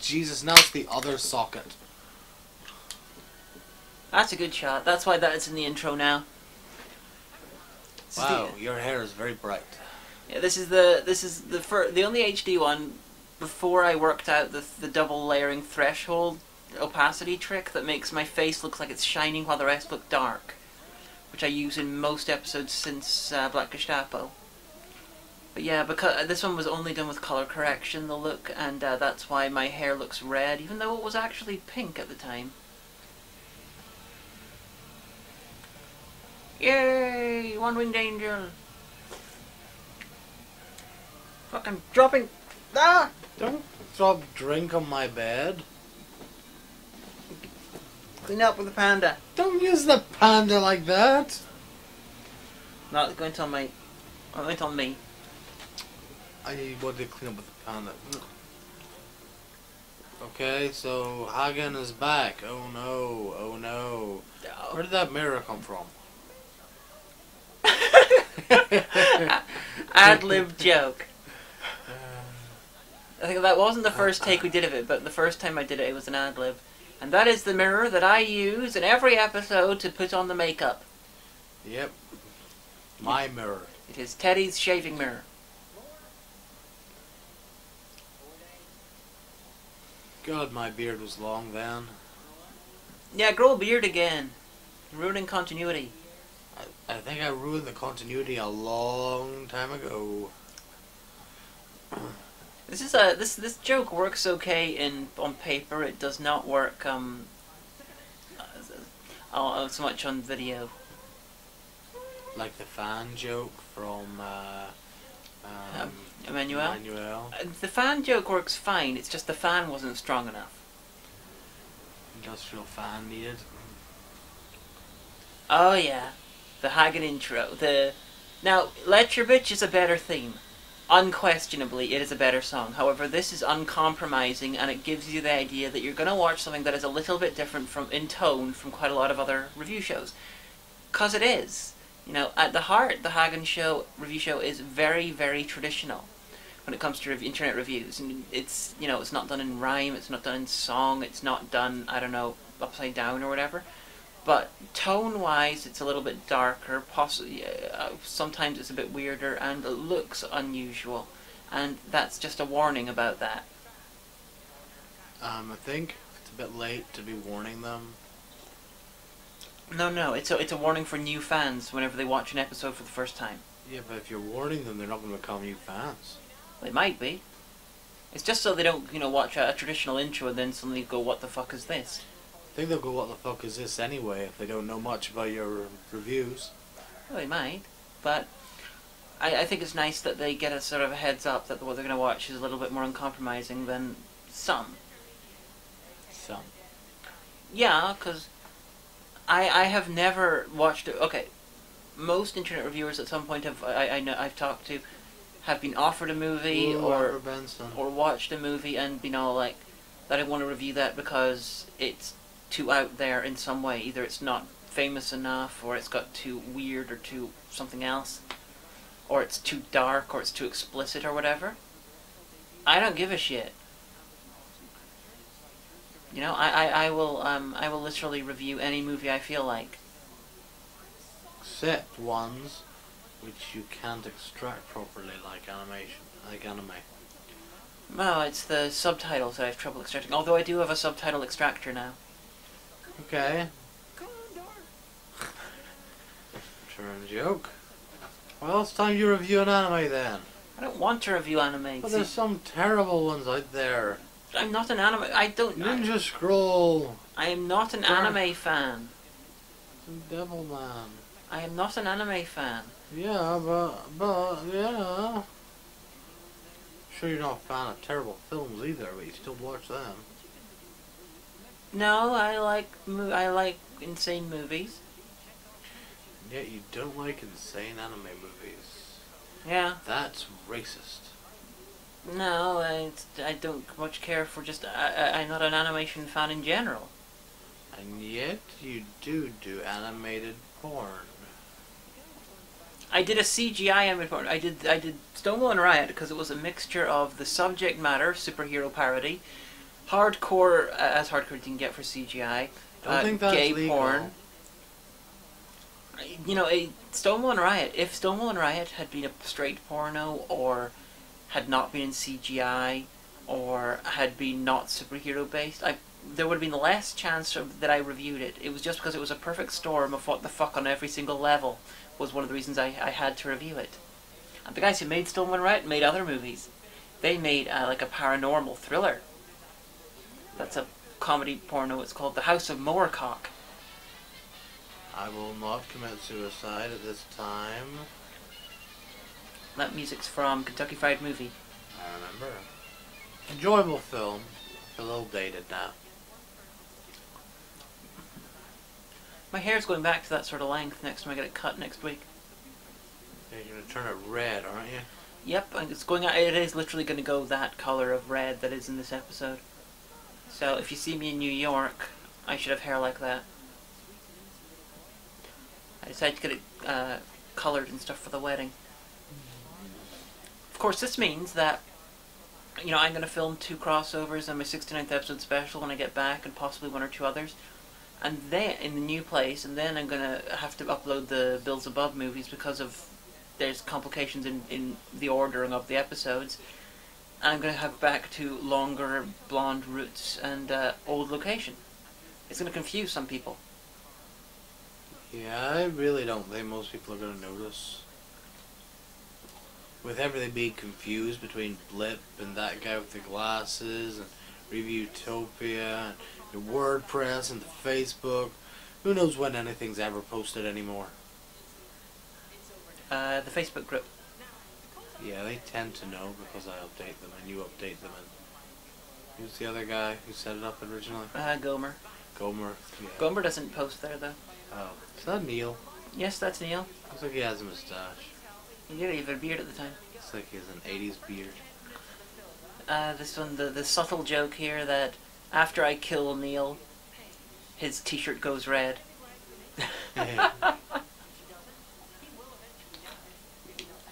Jesus, now it's the other socket. That's a good shot. That's why that is in the intro now. Wow, your hair is very bright. Yeah, this is the only HD one before I worked out the double layering threshold opacity trick that makes my face look like it's shining while the rest look dark, which I use in most episodes since Black Gestapo. But yeah, because this one was only done with color correction, the look, and that's why my hair looks red, even though it was actually pink at the time. Yay! One-winged angel! Fucking dropping... Ah! Don't drop drink on my bed. Clean up with the panda. Don't use the panda like that. No, it's going to tell me. It's going to tell me. I want to clean up with the panda. Okay, so Hagan is back. Oh no, oh no. Where did that mirror come from? Ad-lib joke. I think that wasn't the first take we did of it, but the first time I did it, it was an ad-lib. And that is the mirror that I use in every episode to put on the makeup. Yep. My mirror. It is Teddy's shaving mirror. God, my beard was long then. Yeah, grow a beard again. Ruining continuity. I think I ruined the continuity a long time ago. This joke works okay on paper. It does not work so much on video. Like the fan joke from Emmanuel. Emmanuel. The fan joke works fine. It's just the fan wasn't strong enough. Industrial fan needed. Oh yeah, the Hagan intro. Now, Let Your Bitch is a better theme. Unquestionably, it is a better song. However, this is uncompromising, and it gives you the idea that you're going to watch something that is a little bit different in tone from quite a lot of other review shows. 'Cause it is. You know, at the heart, the Hagan review show is very, very traditional when it comes to internet reviews. And it's, you know, it's not done in rhyme, it's not done in song, it's not done, I don't know, upside down or whatever. But tone-wise, it's a little bit darker, possibly sometimes it's a bit weirder, and it looks unusual. And that's just a warning about that. I think it's a bit late to be warning them. No, it's a warning for new fans whenever they watch an episode for the first time. Yeah, but if you're warning them, they're not going to become new fans. They might be. It's just so they don't, you know, watch a traditional intro and then suddenly go, what the fuck is this? I think they'll go, what the fuck is this anyway, if they don't know much about your reviews. Well, they might, but I think it's nice that they get a sort of a heads up that what they're going to watch is a little bit more uncompromising than some. Some. Yeah, because I have never watched it. Okay, most internet reviewers at some point I've talked to have been offered a movie or watched a movie and been all like, that I want to review that because it's too out there in some way. Either it's not famous enough, or it's got too weird, or too something else, or it's too dark, or it's too explicit, or whatever. I don't give a shit. You know, I will literally review any movie I feel like. Except ones which you can't extract properly, like animation, like anime. No, it's the subtitles that I have trouble extracting. Although I do have a subtitle extractor now. Okay. Turn joke. Well, it's time you review an anime then. I don't want to review anime. But there's some terrible ones out there. I'm not an anime. I don't. Ninja Scroll. I am not an anime fan. Devilman. I am not an anime fan. Yeah, but yeah. Sure, you're not a fan of terrible films either, but you still watch them. No, I like insane movies. Yet you don't like insane anime movies. Yeah. That's racist. No, I don't much care for just... I'm not an animation fan in general. And yet you do animated porn. I did a CGI animated porn. I did Stonewall and Riot because it was a mixture of the subject matter, superhero parody, hardcore, as hardcore as you can get for CGI. Don't think that's gay legal. porn. You know, Stonewall and Riot. If Stonewall and Riot had been a straight porno, or had not been in CGI, or had been not superhero based, there would have been less chance that I reviewed it. It was just because it was a perfect storm of what the fuck on every single level was one of the reasons I had to review it. And the guys who made Stonewall and Riot made other movies. They made like a paranormal thriller. That's a comedy porno. It's called The House of Moorcock. I will not commit suicide at this time. That music's from Kentucky Fried Movie. I remember. Enjoyable film. A little dated now. My hair's going back to that sort of length next time I get it cut next week. You're going to turn it red, aren't you? Yep, and it's going. It is literally going to go that color of red that is in this episode. So if you see me in New York, I should have hair like that. I decided to get it colored and stuff for the wedding. Of course, this means that, you know, I'm going to film 2 crossovers and my 69th episode special when I get back, and possibly 1 or 2 others. And then, in the new place, and then I'm going to have to upload the Bills Above movies because of, there's complications in the ordering of the episodes. And I'm going to have back to longer blonde roots and old location. It's going to confuse some people. Yeah, I really don't think most people are going to notice. With everything being confused between Blip and that guy with the glasses, and Reviewtopia, and WordPress, and the Facebook, who knows when anything's ever posted anymore? The Facebook group. Yeah, they tend to know because I update them and you update them. And who's the other guy who set it up originally? Gomer. Gomer. Yeah. Gomer doesn't post there, though. Oh, is that Neil? Yes, that's Neil. Looks like he has a moustache. He did have a beard at the time. Looks like he has an 80s beard. This one, the subtle joke here that after I kill Neil, his t-shirt goes red.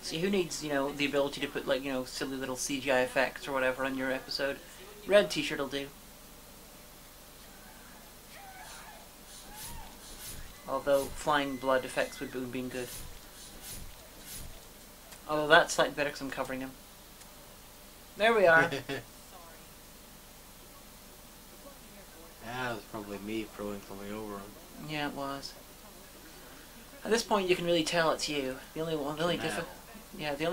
See, who needs, you know, the ability to put, like, you know, silly little CGI effects or whatever on your episode? Red t-shirt will do. Although flying blood effects would have been good. Although that's slightly better because I'm covering him. There we are. Yeah, it was probably me throwing something over him. Yeah, it was. At this point, you can really tell it's you. The only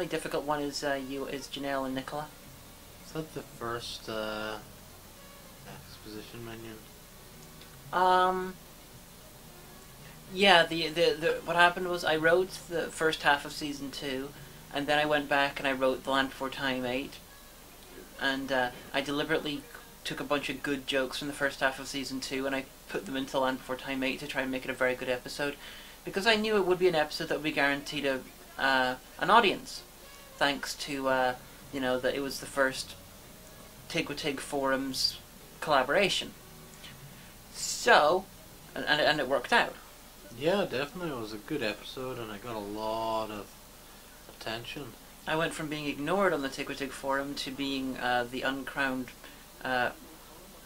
difficult one is Janelle and Nicola. Is that the first exposition minion? Yeah, the what happened was I wrote the first half of season 2, and then I went back and I wrote The Land Before Time 8, and I deliberately took a bunch of good jokes from the first half of season 2 and I put them into The Land Before Time 8 to try and make it a very good episode, because I knew it would be an episode that would be guaranteed an audience, thanks to you know, that it was the first Tig forums collaboration. So, and it worked out. Yeah, definitely. It was a good episode, and I got a lot of attention. I went from being ignored on the Tig forum to being the uncrowned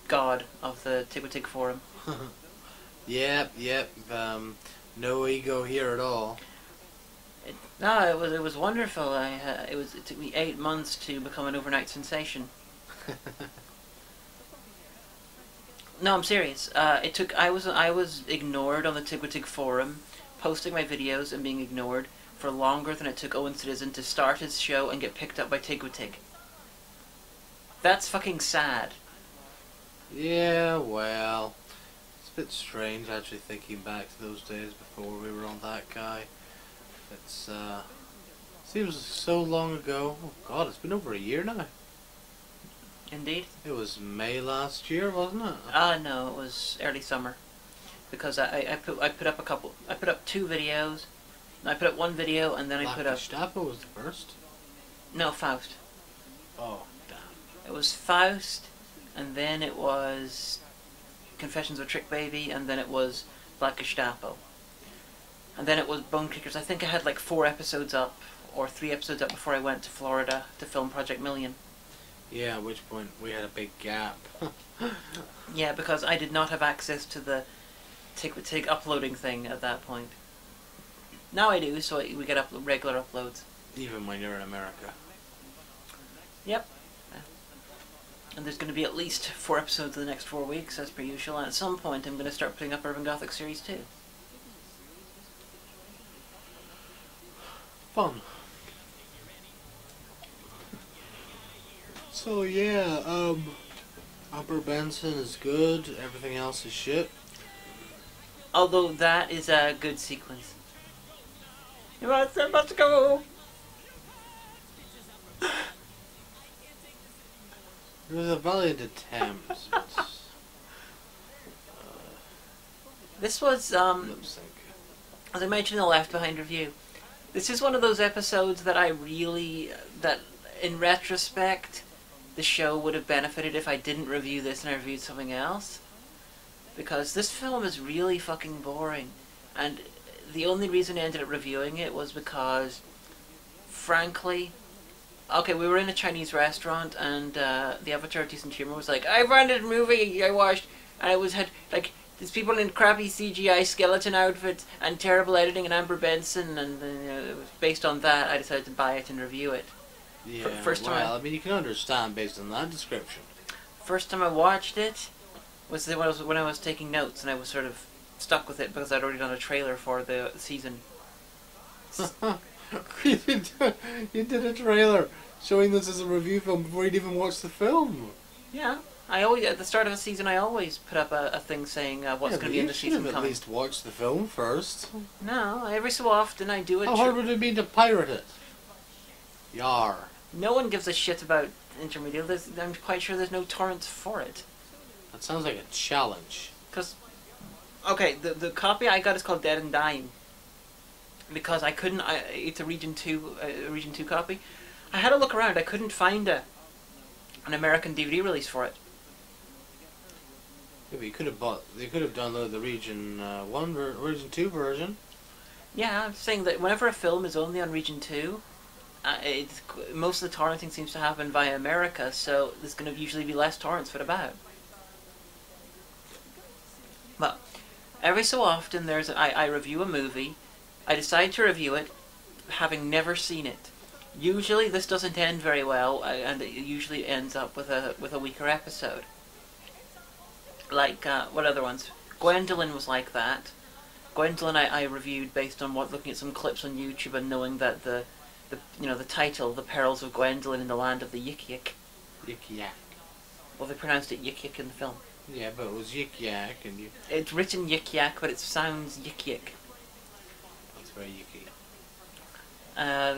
god of the Tig forum. Yep. No ego here at all. It was wonderful. It took me 8 months to become an overnight sensation. No, I'm serious. I was ignored on the Tig forum, posting my videos and being ignored for longer than it took Owen Citizen to start his show and get picked up by Tig. That's fucking sad. Yeah, well, it's a bit strange actually thinking back to those days before we were on that guy. It's seems so long ago. Oh God, it's been over a year now. Indeed. It was May last year, wasn't it? No, it was early summer, because I put up 2 videos. I put up 1 video and then I put up. Gestapo was the first. No, Faust. Oh damn! It was Faust, and then it was Confessions of a Trick Baby, and then it was Black Gestapo, and then it was Bone Kickers. I think I had like 4 episodes up, or 3 episodes up before I went to Florida to film Project Million. Yeah, at which point we had a big gap. Yeah, because I did not have access to the take uploading thing at that point. Now I do, so we get regular uploads. Even when you're in America. Yep. And there's going to be at least 4 episodes in the next 4 weeks, as per usual, and at some point I'm going to start putting up Urban Gothic Series 2. Fun. So yeah, Upper Benson is good, everything else is shit. Although that is a good sequence. You must go! It was a valiant attempt, but, This was, lip sync. as I mentioned in the Left Behind review, this is one of those episodes that that in retrospect, the show would have benefited if I didn't review this and I reviewed something else. Because this film is really fucking boring. And the only reason I ended up reviewing it was because, frankly, okay, we were in a Chinese restaurant and the Avatar of Decent Humor was like, I found a movie I watched and had these people in crappy CGI skeleton outfits and terrible editing and Amber Benson, and it was based on that I decided to buy it and review it. Yeah, First time I mean, you can understand based on that description. First time I watched it was when I was taking notes, and I was sort of stuck with it because I'd already done a trailer for the season. You did a trailer showing this as a review film before you'd even watched the film. Yeah, I always at the start of a season I always put up a thing saying what's going to be in the season coming. You should have at least watched the film first. No, every so often I do it. How hard would it be to pirate it? Yar. No one gives a shit about Intermedio. I'm quite sure there's no torrents for it. That sounds like a challenge. Because, okay, the copy I got is called Dead and Dying. Because I couldn't, it's a Region 2 copy. I had a look around, I couldn't find an American DVD release for it. Yeah, but you could have downloaded the Region 1 or Region 2 version. Yeah, I'm saying that whenever a film is only on Region 2, most of the torrenting seems to happen via America, so there's going to usually be less torrents for about. But every so often I review a movie, I decide to review it having never seen it. Usually this doesn't end very well, and it usually ends up with a weaker episode. Like, what other ones? Gwendolyn was like that. Gwendolyn I reviewed based on looking at some clips on YouTube and knowing that the title, The Perils of Gwendolyn in the Land of the Yik Yak. Yik Yak. Well, they pronounced it Yik Yak in the film. Yeah, but it was Yik Yak and you... It's written Yik Yak, but it sounds Yik Yak. That's very yicky.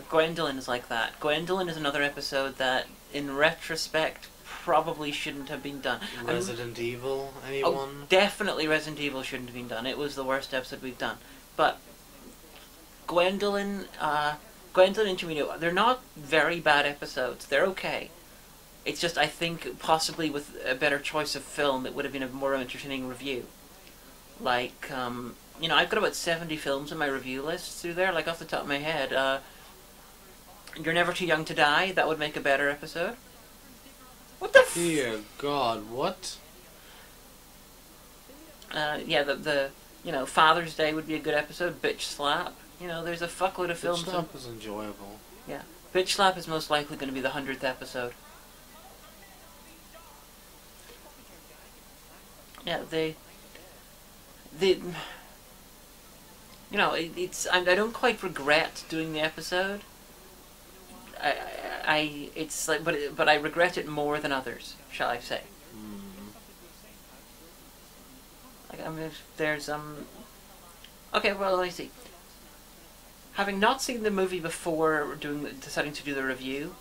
Gwendolyn is like that. Gwendolyn is another episode that, in retrospect, probably shouldn't have been done. Resident Evil, anyone? Oh, definitely Resident Evil shouldn't have been done. It was the worst episode we've done. But Gwendolyn and Intermedio, they're not very bad episodes. They're okay. It's just, I think, possibly with a better choice of film, it would have been a more entertaining review. Like, I've got about 70 films in my review list through there, like off the top of my head. You're Never Too Young to Die, that would make a better episode. What the Dear God, what? Yeah, the Father's Day would be a good episode. Bitch Slap. There's a fuckload of films. Bitch Slap was enjoyable. Yeah. Bitch Slap is most likely going to be the 100th episode. Yeah, I don't quite regret doing the episode. It's like, but I regret it more than others, shall I say? Like, there's Okay, well, let me see. Having not seen the movie before deciding to do the review,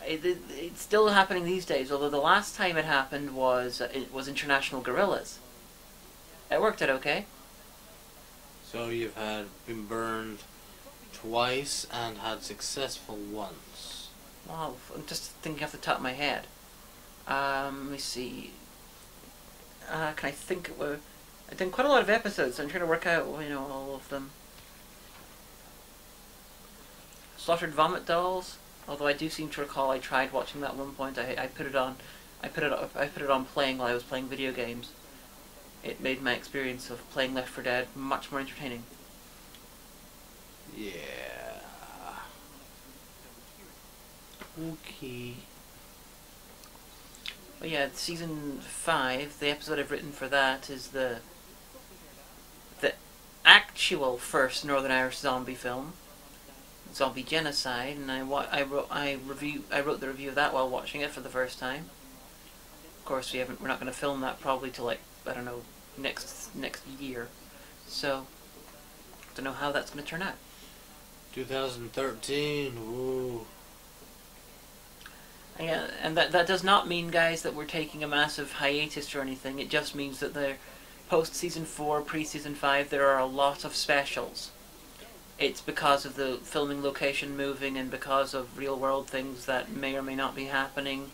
it's still happening these days. Although the last time it happened was International Gorillas. It worked out okay. So you've been burned twice and had successful once. Wow, I'm just thinking off the top of my head. Let me see. Can I think? I've done quite a lot of episodes. I'm trying to work out, all of them. Slaughtered Vomit Dolls. Although I do seem to recall I tried watching that at one point. I put it on, I put it on playing while I was playing video games. It made my experience of playing Left 4 Dead much more entertaining. Yeah. Okay. But yeah, season 5, the episode I've written for that is the actual first Northern Irish zombie film, Zombie Genocide, and I wrote the review of that while watching it for the first time. Of course, we're not going to film that probably till, like, I don't know, next year. So don't know how that's going to turn out. 2013. Woo. Yeah, and that does not mean, guys, that we're taking a massive hiatus or anything. It just means that the post-season 4, pre-season 5, there are a lot of specials. It's because of the filming location moving and because of real-world things that may or may not be happening.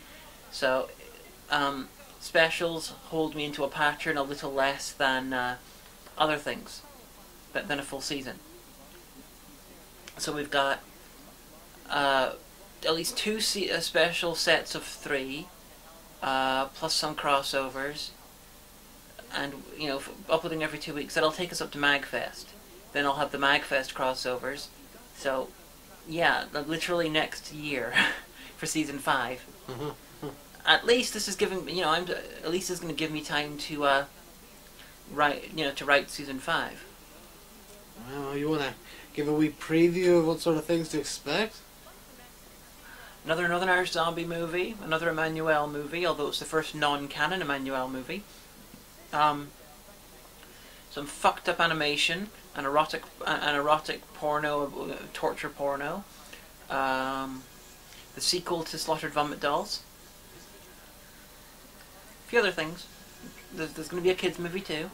So, specials hold me into a pattern a little less than other things, than a full season. So we've got at least 2 special sets of 3, plus some crossovers, and, you know, uploading every 2 weeks. That'll take us up to MagFest. Then I'll have the MagFest crossovers. So, yeah, literally next year for season 5. At least this is giving, you know, at least it's going to give me time to write season 5. Well, you want to give a wee preview of what sort of things to expect? Another Northern Irish zombie movie, another Emmanuel movie, although it's the first non-canon Emmanuel movie. Some fucked up animation, an erotic porno, torture porno. The sequel to Slaughtered Vomit Dolls. A few other things. There's going to be a kids movie too.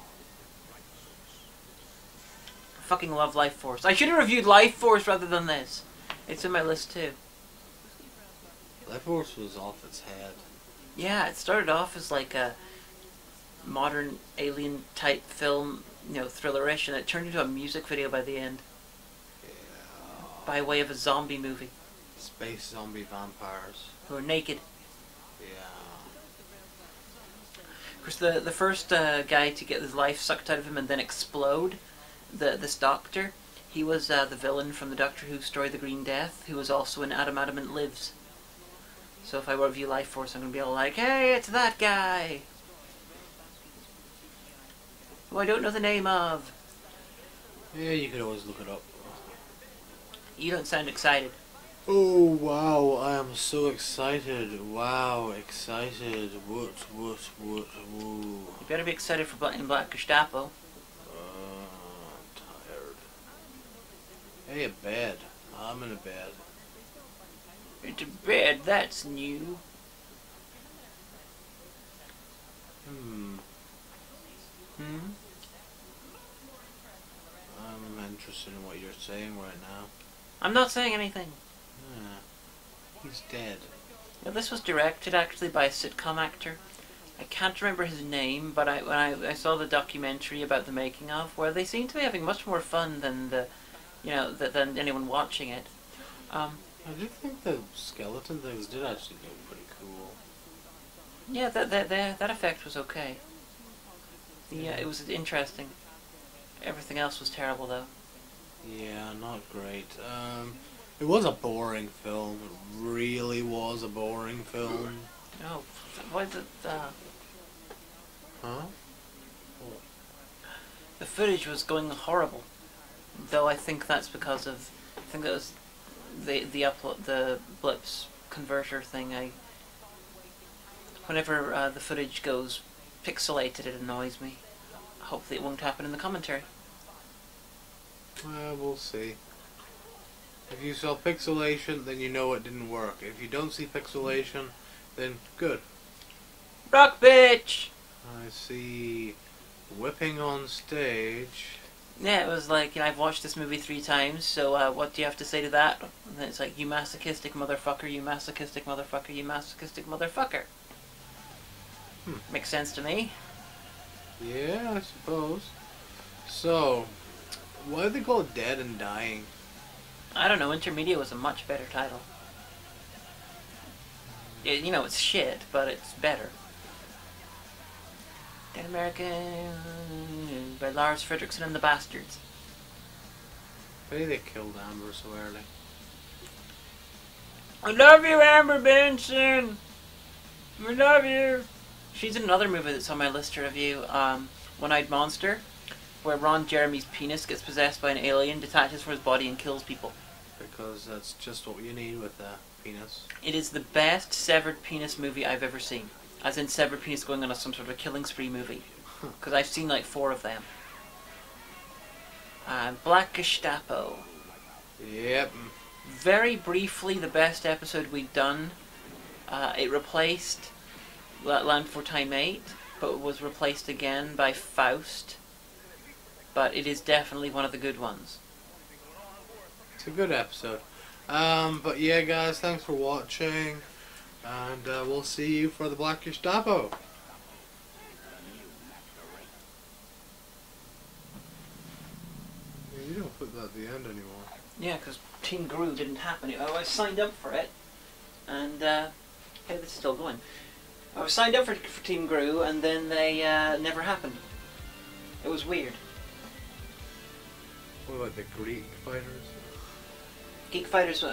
I fucking love Life Force. I should have reviewed Life Force rather than this. It's in my list too. Life Force was off its head. Yeah, it started off as like a modern alien type film, you know, thrillerish, and it turned into a music video by the end. Yeah. By way of a zombie movie. Space zombie vampires. Who are naked. Yeah. Of course, the first guy to get his life sucked out of him and then explode, this doctor, he was the villain from the Doctor Who story The Green Death, who was also in Adam Adamant Lives. So if I review Life Force, I'm going to be all like, hey, it's that guy! Who I don't know the name of. Yeah, you could always look it up. You don't sound excited. Oh, wow, I am so excited. Wow, excited. What, woo. You better be excited for Black and Black Gestapo. I'm tired. Hey, a bed. I'm in a bed. Into bed, that's new. I'm interested in what you're saying right now. I'm not saying anything. He's dead. Now, this was directed actually by a sitcom actor. I can't remember his name, but when I saw the documentary about the making of, where they seem to be having much more fun than than anyone watching it. I do think the skeleton things did actually look pretty cool. Yeah, that effect was okay. Yeah, it was interesting. Everything else was terrible though. Yeah, not great. It was a boring film. It really was a boring film. Oh, why is it? Huh? The footage was going horrible. Though I think that's because of, I think that was the blips converter thing. Whenever the footage goes pixelated, it annoys me. Hopefully it won't happen in the commentary. Well, we'll see. If you saw pixelation, then you know it didn't work. If you don't see pixelation, then good. Rock bitch! I see whipping on stage. Yeah, it was like, I've watched this movie 3 times, so what do you have to say to that? And then it's like, you masochistic motherfucker, you masochistic motherfucker, you masochistic motherfucker. Makes sense to me. Yeah, I suppose. So, why do they call it Dead and Dying? I don't know, Intermedio was a much better title. You know, it's shit, but it's better. Dead American by Lars Fredrickson and the Bastards. Maybe they killed Amber so early. I love you, Amber Benson! I love you! She's in another movie that's on my list to review, One-Eyed Monster, where Ron Jeremy's penis gets possessed by an alien, detaches from his body and kills people. Because that's just what you need with a penis. It is the best severed penis movie I've ever seen. As in severed penis going on some sort of a killing spree movie. Because I've seen like 4 of them. Black Gestapo. Yep. Very briefly, the best episode we'd done. It replaced Land for Time 8, but it was replaced again by Faust. But it is definitely one of the good ones. It's a good episode. But yeah, guys, thanks for watching. And we'll see you for the Black Gestapo. You don't put that at the end anymore. Yeah, because Team Gru didn't happen. I signed up for it, and hey, this is still going. I was signed up for Team Gru, and then they never happened. It was weird. What about the Greek fighters? Geek Fighters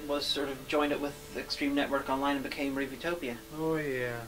was sort of joined it with Extreme Network Online and became Revutopia. Oh yeah.